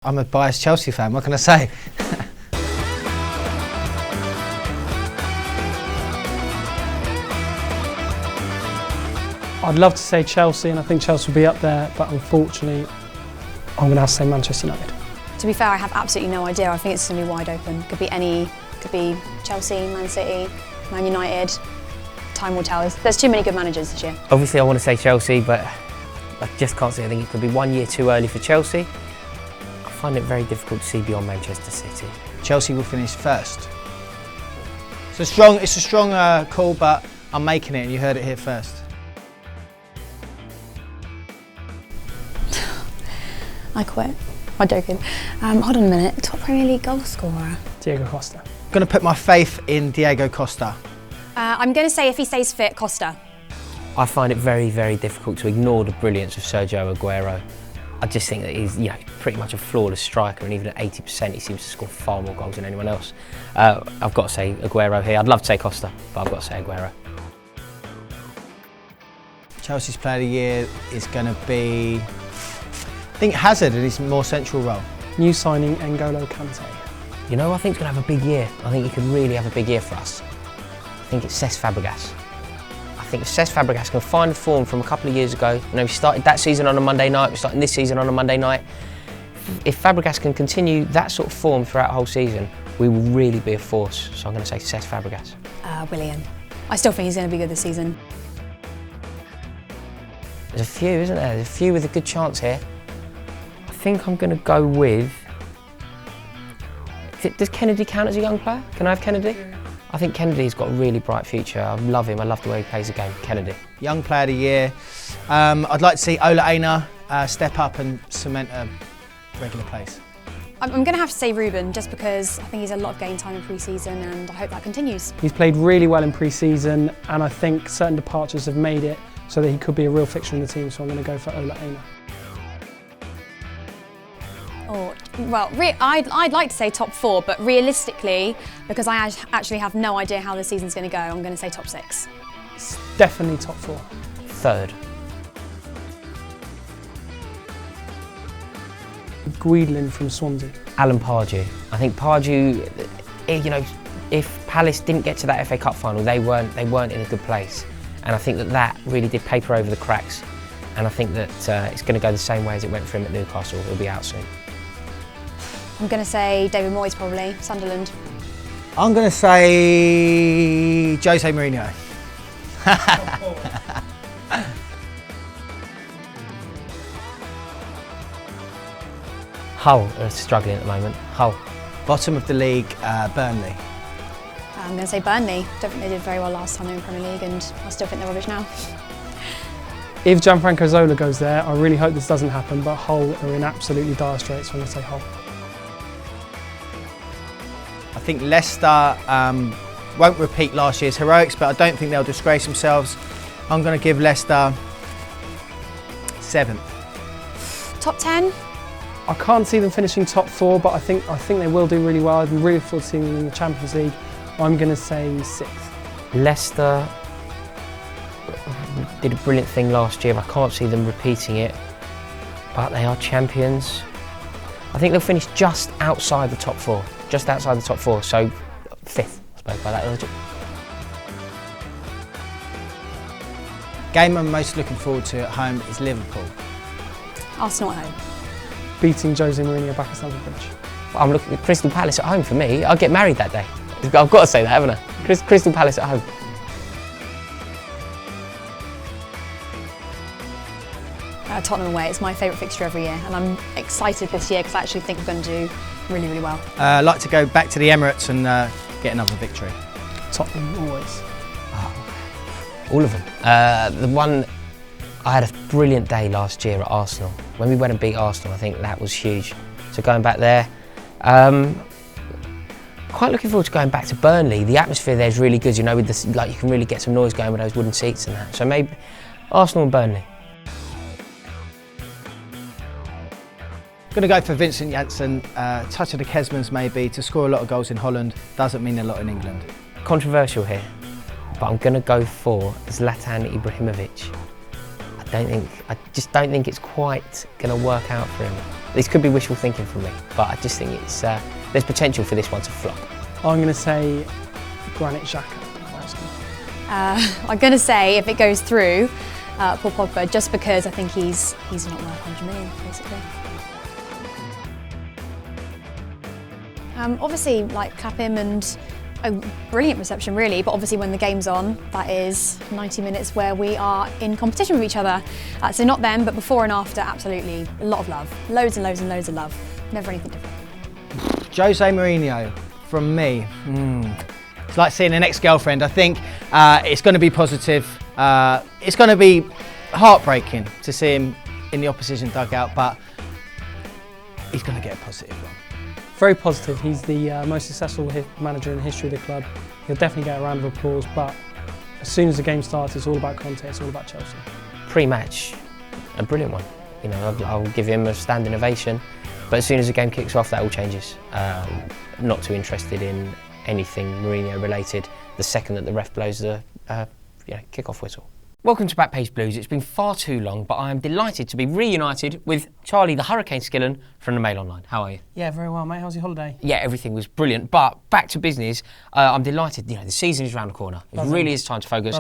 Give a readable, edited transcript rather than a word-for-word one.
I'm a biased Chelsea fan, what can I say? I'd love to say Chelsea, and I think Chelsea will be up there, but unfortunately, I'm going to have to say Manchester United. To be fair, I have absolutely no idea. I think it's going to be wide open. Could be Chelsea, Man City, Man United. Time will tell. There's too many good managers this year. Obviously, I want to say Chelsea, but I just can't see. I think it could be 1 year too early for Chelsea. I find it very difficult to see beyond Manchester City. Chelsea will finish first. It's a strong call, but I'm making it, and you heard it here first. I quit. I'm joking. Hold on a minute. Top Premier League goal scorer. Diego Costa. I'm going to put my faith in Diego Costa. I'm going to say if he stays fit, Costa. I find it very, very difficult to ignore the brilliance of Sergio Aguero. I just think that he's, pretty much a flawless striker, and even at 80%, he seems to score far more goals than anyone else. I've got to say Aguero here. I'd love to say Costa, but I've got to say Aguero. Chelsea's Player of the Year is going to be, I think, Hazard in his more central role. New signing N'Golo Kante. I think he's going to have a big year. I think he could really have a big year for us. I think it's Cesc Fabregas. I think if Cesc Fabregas can find the form from a couple of years ago, we started that season on a Monday night, we're starting this season on a Monday night. If Fabregas can continue that sort of form throughout the whole season, we will really be a force. So I'm going to say Cesc Fabregas. Willian. I still think he's going to be good this season. There's a few, isn't there? There's a few with a good chance here. I think I'm going to go with... Does Kennedy count as a young player? Can I have Kennedy? I think Kennedy's got a really bright future. I love him. I love the way he plays the game. Kennedy. Young Player of the Year. I'd like to see Ola Aina step up and cement a regular place. I'm going to have to say Ruben, just because I think he's had a lot of game time in pre-season, and I hope that continues. He's played really well in pre-season, and I think certain departures have made it so that he could be a real fixture in the team, so I'm going to go for Ola Aina. Oh, well, I'd like to say top 4, but realistically, because I actually have no idea how the season's going to go, I'm going to say top 6. It's definitely top 4. Third. Guidlin from Swansea. Alan Pardew. I think Pardew, if Palace didn't get to that FA Cup final, they weren't in a good place. And I think that really did paper over the cracks. And I think that it's going to go the same way as it went for him at Newcastle. He'll be out soon. I'm going to say David Moyes, probably. Sunderland. I'm going to say Jose Mourinho. Hull are struggling at the moment. Hull. Bottom of the league, Burnley. I'm going to say Burnley. Don't think they did very well last time they were in Premier League, and I still think they're rubbish now. If Gianfranco Zola goes there, I really hope this doesn't happen, but Hull are in absolutely dire straits, so I'm going to say Hull. I think Leicester won't repeat last year's heroics, but I don't think they'll disgrace themselves. I'm going to give Leicester 7th. Top 10? I can't see them finishing top 4, but I think they will do really well. I'm really forward to seeing them in the Champions League. I'm going to say 6th. Leicester did a brilliant thing last year. I can't see them repeating it, but they are champions. I think they'll finish just outside the top 4. Just outside the top 4, so 5th, I suppose, by that logic. Game I'm most looking forward to at home is Liverpool. Arsenal at home. Beating Jose Mourinho back at Stamford Bridge. I'm looking at Crystal Palace at home for me. I'll get married that day. I've got to say that, haven't I? Crystal Palace at home. Tottenham away. It's my favourite fixture every year, and I'm excited this year because I actually think we're going to do really, really well. I'd like to go back to the Emirates and get another victory. Tottenham always. All of them. The one, I had a brilliant day last year at Arsenal. When we went and beat Arsenal, I think that was huge. So going back there, quite looking forward to going back to Burnley. The atmosphere there is really good, with this, you can really get some noise going with those wooden seats and that. So maybe Arsenal and Burnley. Going to go for Vincent Janssen. Touch of the Kesmans maybe. To score a lot of goals in Holland doesn't mean a lot in England. Controversial here, but I'm going to go for Zlatan Ibrahimovic. I just don't think it's quite going to work out for him. This could be wishful thinking from me, but I just think it's there's potential for this one to flop. I'm going to say Granit Xhaka. I'm going to say if it goes through, Paul Pogba, just because I think he's not worth 100 million, basically. Obviously, like, clap him, and a brilliant reception really, but obviously when the game's on, that is 90 minutes where we are in competition with each other. So not then, but before and after, absolutely, a lot of love. Loads and loads and loads of love. Never anything different. Jose Mourinho, from me. It's like seeing an ex-girlfriend. I think it's going to be positive. It's going to be heartbreaking to see him in the opposition dugout, but he's going to get a positive one. Very positive. He's the most successful manager in the history of the club. He'll definitely get a round of applause, but as soon as the game starts, it's all about Conte, it's all about Chelsea. Pre-match, a brilliant one. You know, I'll give him a standing ovation, but as soon as the game kicks off, that all changes. Not too interested in anything Mourinho related the second that the ref blows the kick-off whistle. Welcome to Backpage Blues. It's been far too long, but I am delighted to be reunited with Charlie the Hurricane Skillen from the Mail Online. How are you? Yeah, very well, mate. How's your holiday? Yeah, everything was brilliant, but back to business. I'm delighted. You know, the season is around the corner. It really is time to focus.